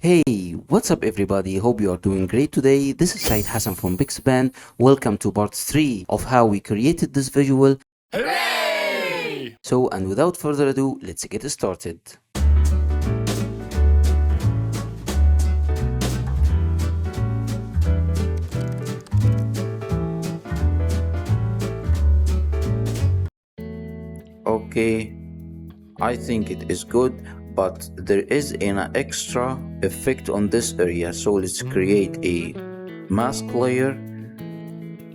Hey, what's up everybody? Hope you are doing great today. This is Said Hassan from Pixabay. Welcome to part 3 of how we created this visual. Hooray! So, and without further ado, let's get started. Okay, I think it is good, but there is an extra effect on this area. So let's create a mask layer.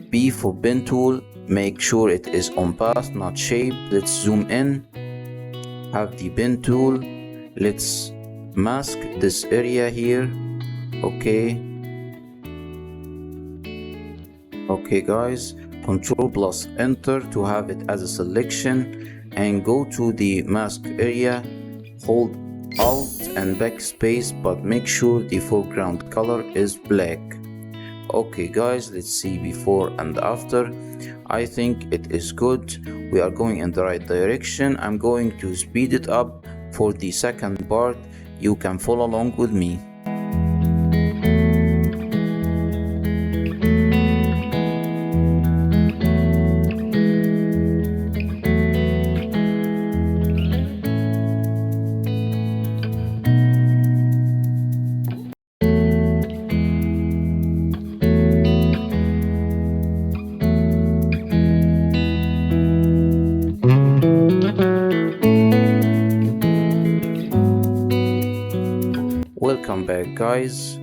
B for pen tool, make sure it is on path, not shape. Let's zoom in, have the pen tool. Let's mask this area here. Okay guys, Control plus enter to have it as a selection, and go to the mask area, hold Alt and backspace, but make sure the foreground color is black. Okay guys, let's see before and after. I think it is good. We are going in the right direction. I'm going to speed it up for the second part. You can follow along with me. Welcome back guys.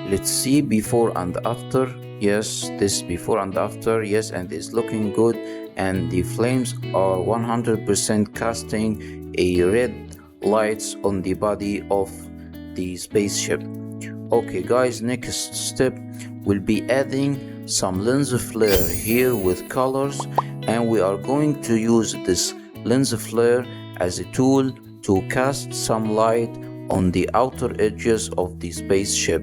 Let's see before and after. Yes, this before and after. Yes, and it's looking good, and the flames are 100% casting a red lights on the body of the spaceship. Okay guys, next step will be adding some lens flare here with colors, and we are going to use this lens flare as a tool to cast some light on the outer edges of the spaceship.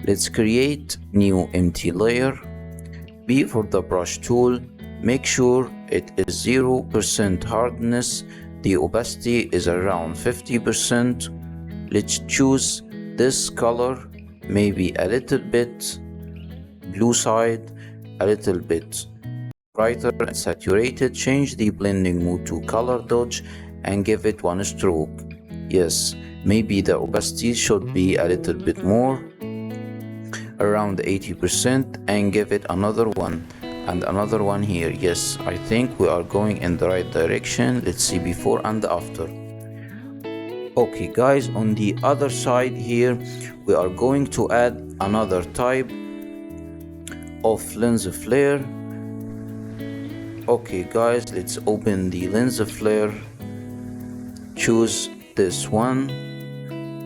Let's create new empty layer. B for the brush tool, make sure it is 0% hardness, the opacity is around 50%. Let's choose this color, maybe a little bit blue side, a little bit brighter and saturated. Change the blending mode to color dodge and give it one stroke. Yes, maybe the opacity should be a little bit more, around 80%, and give it another one and another one here. Yes, I think we are going in the right direction. Let's see before and after. Okay guys, on the other side here we are going to add another type of lens flare. Okay guys, let's open the lens flare, choose this one.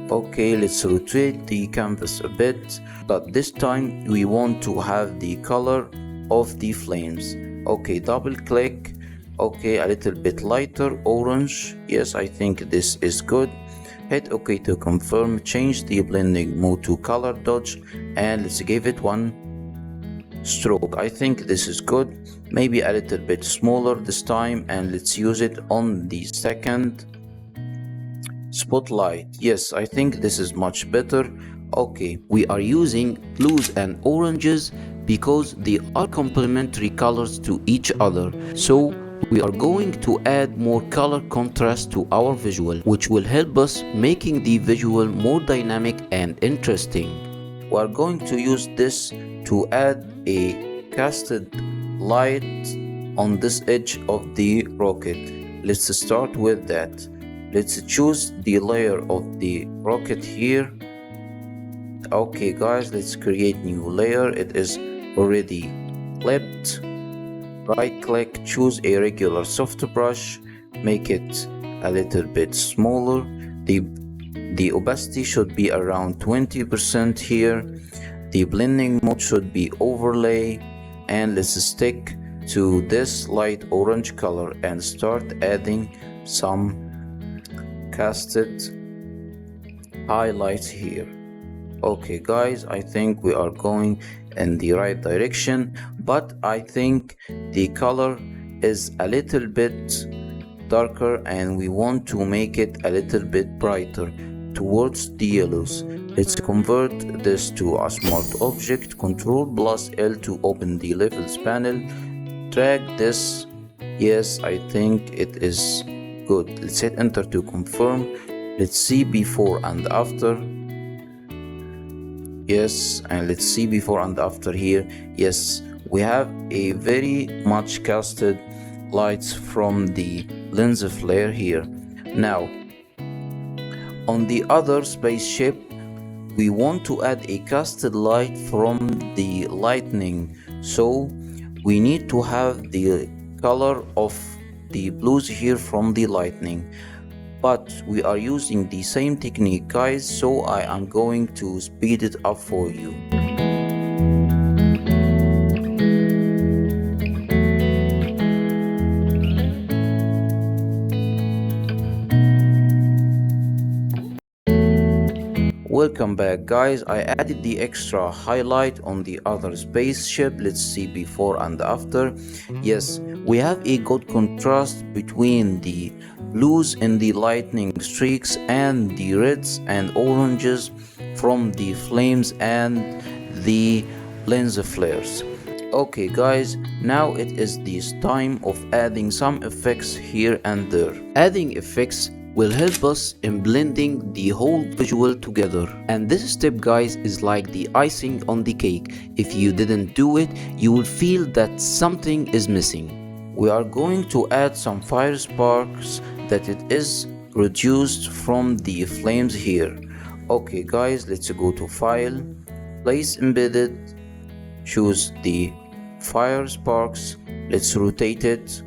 Okay, let's rotate the canvas a bit, but this time we want to have the color of the flames. Okay, double click. Okay, a little bit lighter orange. Yes, I think this is good. Hit OK to confirm. Change the blending mode to color dodge, and let's give it one stroke. I think this is good, maybe a little bit smaller this time, and let's use it on the second spotlight. Yes, I think this is much better. Okay, we are using blues and oranges because they are complementary colors to each other, so we are going to add more color contrast to our visual, which will help us making the visual more dynamic and interesting. We are going to use this to add a casted light on this edge of the rocket. Let's start with that. Let's choose the layer of the rocket here. Okay guys, let's create new layer. It is already clipped. Right click, choose a regular soft brush, make it a little bit smaller. The opacity should be around 20% here. The blending mode should be overlay, and let's stick to this light orange color and start adding some casted highlights here. Okay guys, I think we are going in the right direction, but I think the color is a little bit darker and we want to make it a little bit brighter towards the yellows. Let's convert this to a smart object. Ctrl+L to open the levels panel. Drag this. Yes, I think it is good. Let's hit enter to confirm. Let's see before and after. Yes, and let's see before and after here. Yes, we have a very much casted lights from the lens flare here. Now, on the other spaceship, we want to add a casted light from the lightning, so we need to have the color of the blues here from the lightning, but we are using the same technique, guys, so I am going to speed it up for you. Welcome back, guys. I added the extra highlight on the other spaceship. Let's see before and after. Yes, we have a good contrast between the blues in the lightning streaks and the reds and oranges from the flames and the lens flares. Okay guys, now it is this time of adding some effects here and there. Adding effects will help us in blending the whole visual together, and this step, guys, is like the icing on the cake. If you didn't do it, you will feel that something is missing. We are going to add some fire sparks that it is reduced from the flames here. Okay guys, let's go to file, place embedded, choose the fire sparks, let's rotate it,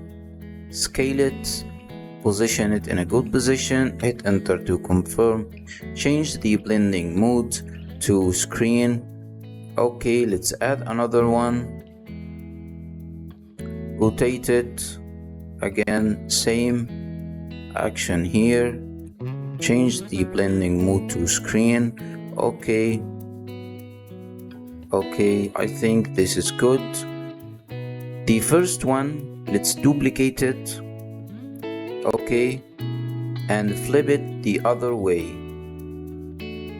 scale it, position it in a good position, hit enter to confirm, change the blending mode to screen. Okay, let's add another one, rotate it, again same action here, change the blending mode to screen. Okay, I think this is good. The first one, let's duplicate it. Okay, and flip it the other way.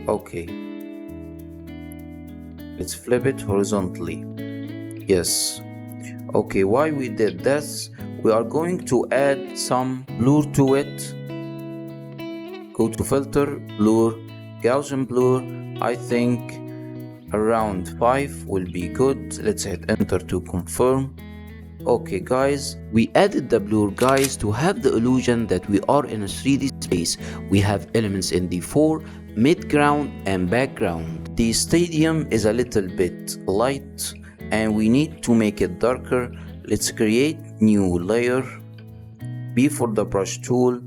Okay, let's flip it horizontally. Yes. Okay, why we did this, we are going to add some blur to it. Go to filter, blur, Gaussian blur. I think around 5 will be good. Let's hit enter to confirm. Okay guys, we added the blur, guys, to have the illusion that we are in a 3D space. We have elements in the fore, midground and background. The stadium is a little bit light and we need to make it darker. Let's create new layer. Before the brush tool,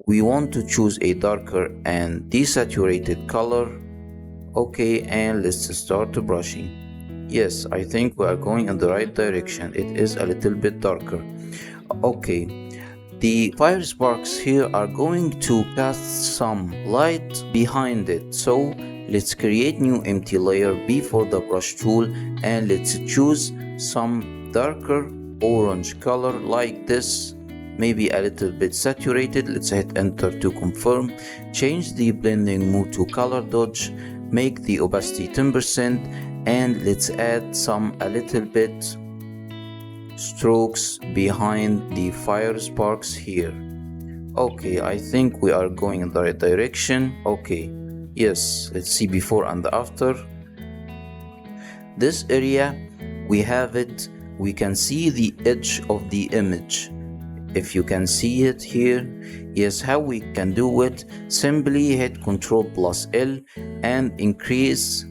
we want to choose a darker and desaturated color. Okay, and let's start brushing. Yes, I think we are going in the right direction. It is a little bit darker. Okay, the fire sparks here are going to cast some light behind it. So let's create new empty layer before the brush tool and let's choose some darker orange color like this, maybe a little bit saturated. Let's hit enter to confirm, change the blending mode to color dodge, make the opacity 10%, and let's add a little bit strokes behind the fire sparks here. Okay, I think we are going in the right direction. Okay, yes, let's see before and after. This area, we have it, we can see the edge of the image. If you can see it here, yes, how we can do it, simply hit Ctrl+L and increase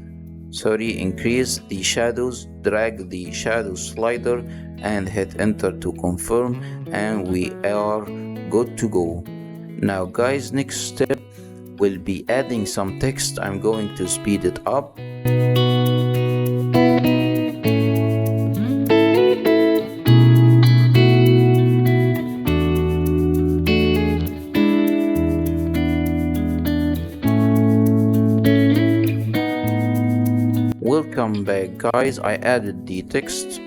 the shadows, drag the shadow slider and hit enter to confirm, and we are good to go. Now guys, next step will be adding some text. I'm going to speed it up. Welcome back, guys. I added the text.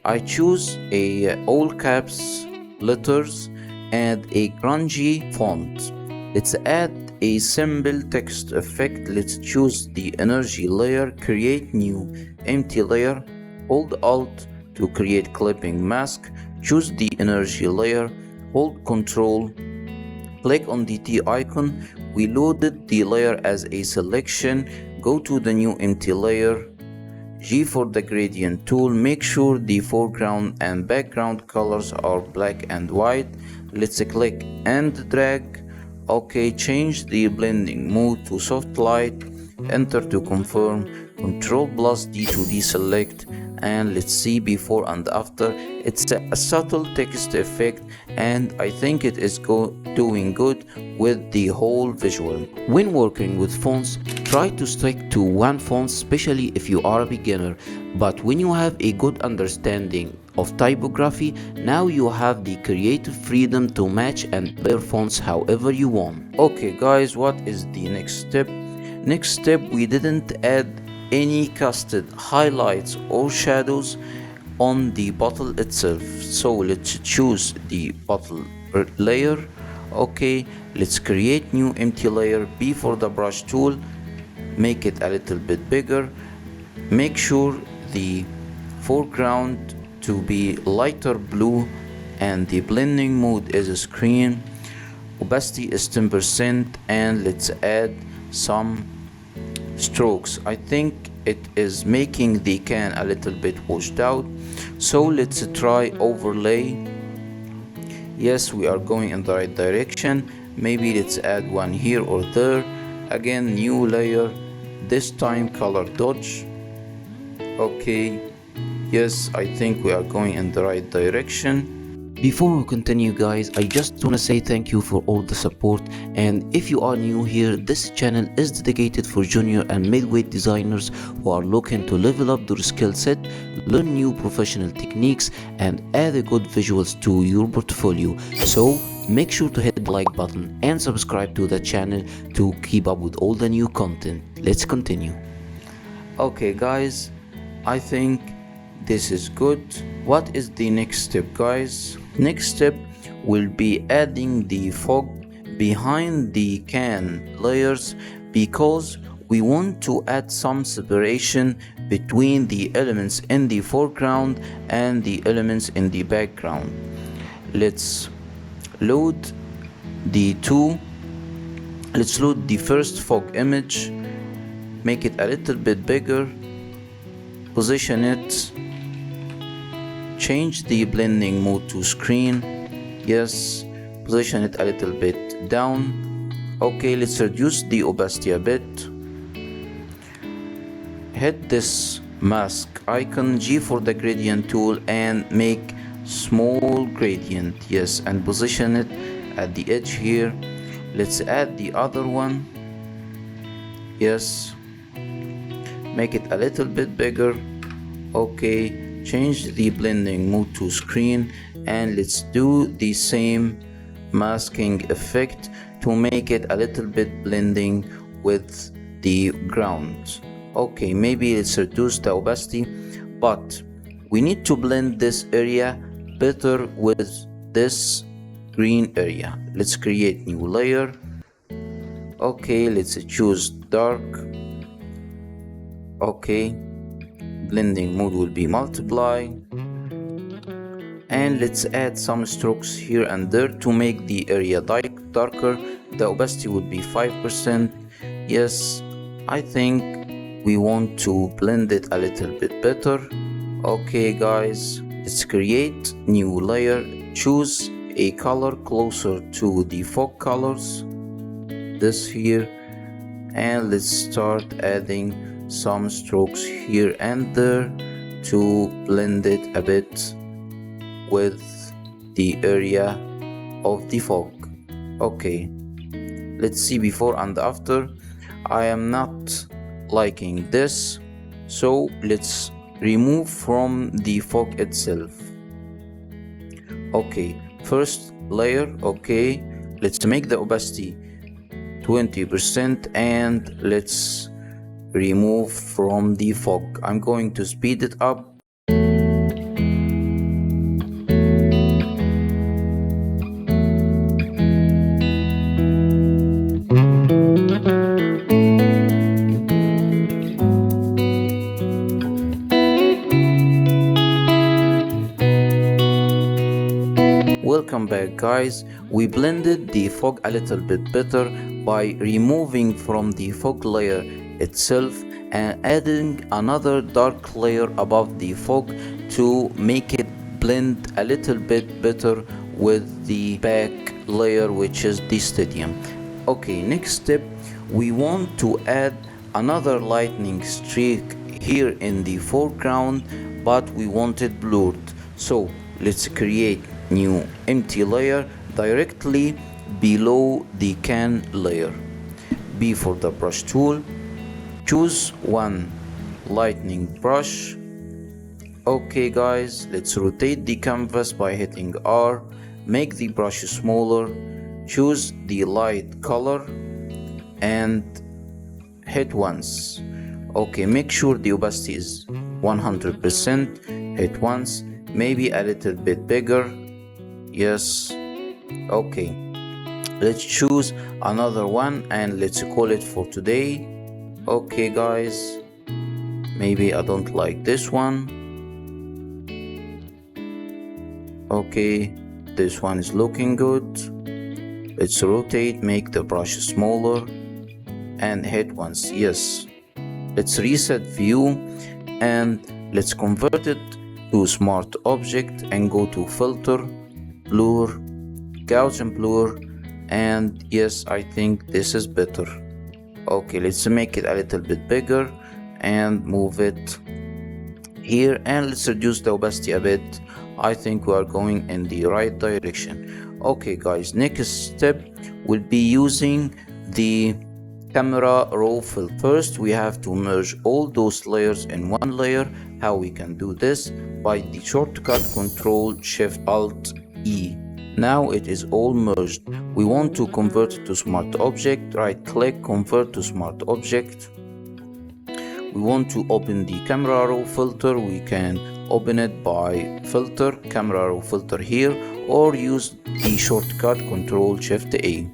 I choose a all caps letters and a grungy font. Let's add a simple text effect. Let's choose the energy layer, create new empty layer, hold Alt to create clipping mask, choose the energy layer, hold Control, click on the T icon. We loaded the layer as a selection. Go to the new empty layer, G for the gradient tool. Make sure the foreground and background colors are black and white. Let's click and drag. OK, change the blending mode to soft light. Enter to confirm. Ctrl plus D to deselect. And let's see before and after. It's a subtle text effect, and I think it is doing good with the whole visual. When working with fonts, try to stick to one font, especially if you are a beginner. But when you have a good understanding of typography, now you have the creative freedom to match and layer fonts however you want. Okay guys, what is the next step? Next step, we didn't add any casted highlights or shadows on the bottle itself, so let's choose the bottle layer. Okay, let's create new empty layer. B for the brush tool, make it a little bit bigger. Make sure the foreground to be lighter blue and the blending mode is screen. Opacity is 10%, and let's add some strokes. I think it is making the can a little bit washed out, so let's try overlay. Yes, we are going in the right direction. Maybe let's add one here or there. Again, new layer, this time color dodge. Okay, yes, I think we are going in the right direction. Before we continue guys, I just want to say thank you for all the support, and if you are new here, this channel is dedicated for junior and midweight designers who are looking to level up their skill set, learn new professional techniques, and add good visuals to your portfolio. So make sure to hit the like button and subscribe to the channel to keep up with all the new content. Let's continue. Okay guys, I think this is good. What is the next step guys? Next step will be adding the fog behind the can layers, because we want to add some separation between the elements in the foreground and the elements in the background. Let's load the first fog image, make it a little bit bigger, position it, change the blending mode to screen. Yes, position it a little bit down. Okay, let's reduce the opacity a bit. Hit this mask icon, G for the gradient tool, and make small gradient. Yes, and position it at the edge here. Let's add the other one. Yes, make it a little bit bigger. Okay, change the blending mode to screen, and let's do the same masking effect to make it a little bit blending with the ground. Okay, maybe let's reduce the opacity, but we need to blend this area better with this green area. Let's create new layer. Okay, let's choose dark. Okay, blending mode will be multiply, and let's add some strokes here and there to make the area darker. The opacity would be 5%. Yes, I think we want to blend it a little bit better. Okay guys, let's create new layer. Choose a color closer to the fog colors, this here, and let's start adding some strokes here and there to blend it a bit with the area of the fog. Okay, let's see before and after. I am not liking this, so let's remove from the fog itself. Okay, first layer. Okay, let's make the opacity 20%, and let's remove from the fog. I'm going to speed it up. guys, we blended the fog a little bit better by removing from the fog layer itself and adding another dark layer above the fog to make it blend a little bit better with the back layer, which is the stadium. Okay, next step, we want to add another lightning streak here in the foreground, but we want it blurred. So let's create new empty layer directly below the can layer. B for the brush tool, choose one lightning brush. Okay guys, let's rotate the canvas by hitting R, make the brush smaller, choose the light color and hit once. Okay, make sure the opacity is 100%, hit once, maybe a little bit bigger. Yes. Okay, let's choose another one and let's call it for today. Okay guys, maybe I don't like this one. Okay, this one is looking good. Let's rotate, make the brush smaller and hit once. Yes. Let's reset view and let's convert it to smart object and go to filter, blur, Gaussian blur, and yes, I think this is better. Okay, let's make it a little bit bigger and move it here, and let's reduce the opacity a bit. I think we are going in the right direction. Okay guys, next step will be using the camera raw filter. First we have to merge all those layers in one layer. How we can do this? By the shortcut Ctrl Shift Alt E. Now it is all merged. We want to convert it to smart object. Right click, convert to smart object. We want to open the camera raw filter. We can open it by filter, camera raw filter here, or use the shortcut Ctrl Shift A.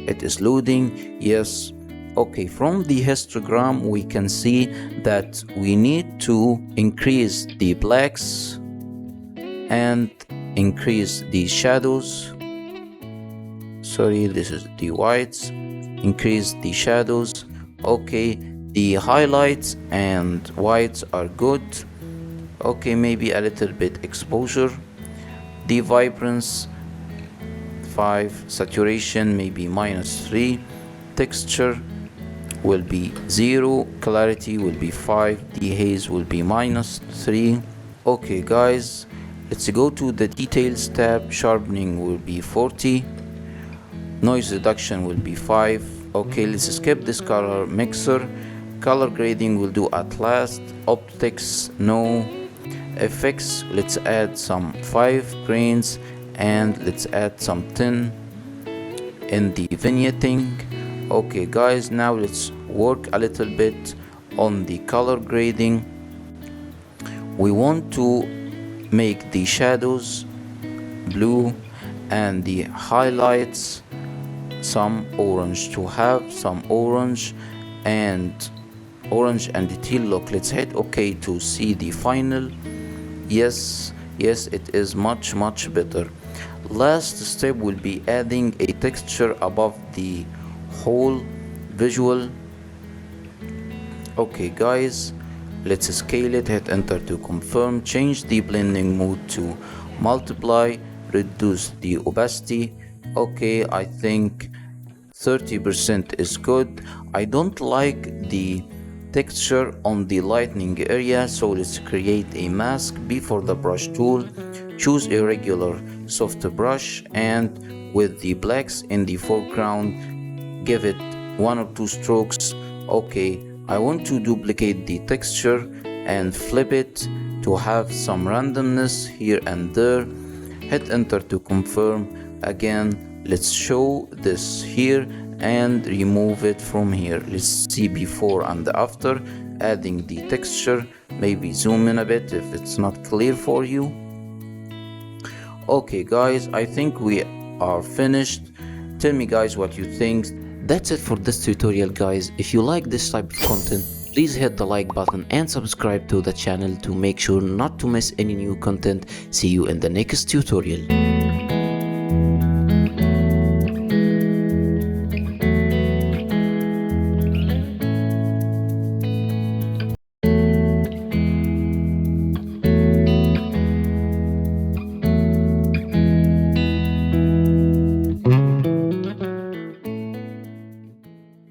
It is loading. Yes. Okay, from the histogram we can see that we need to increase the blacks and increase the shadows. Sorry, this is the whites. Increase the shadows. Okay, the highlights and whites are good. Okay, maybe a little bit exposure. The vibrance 5, saturation maybe -3, texture will be 0, clarity will be 5, the haze will be -3. Okay guys, let's go to the details tab. Sharpening will be 40, noise reduction will be 5. Okay, let's skip this color mixer. Color grading will do at last. Optics, no. Effects, let's add some 5 grains and let's add some 10 in the vignetting. Okay guys, now let's work a little bit on the color grading. We want to make the shadows blue and the highlights some orange, to have some orange and teal look. Let's hit OK to see the final. Yes, it is much better. Last step will be adding a texture above the whole visual. Okay guys, let's scale it. Hit enter to confirm. Change the blending mode to multiply. Reduce the opacity. Okay, I think 30% is good. I don't like the texture on the lightning area, so let's create a mask. Before the brush tool, choose a regular soft brush and with the blacks in the foreground, give it 1 or 2 strokes. Okay, I want to duplicate the texture and flip it to have some randomness here and there. Hit enter to confirm. Again, let's show this here and remove it from here. Let's see before and after adding the texture. Maybe zoom in a bit if it's not clear for you. Okay guys, I think we are finished. Tell me guys what you think. That's it for this tutorial guys. If you like this type of content, please hit the like button and subscribe to the channel to make sure not to miss any new content. See you in the next tutorial.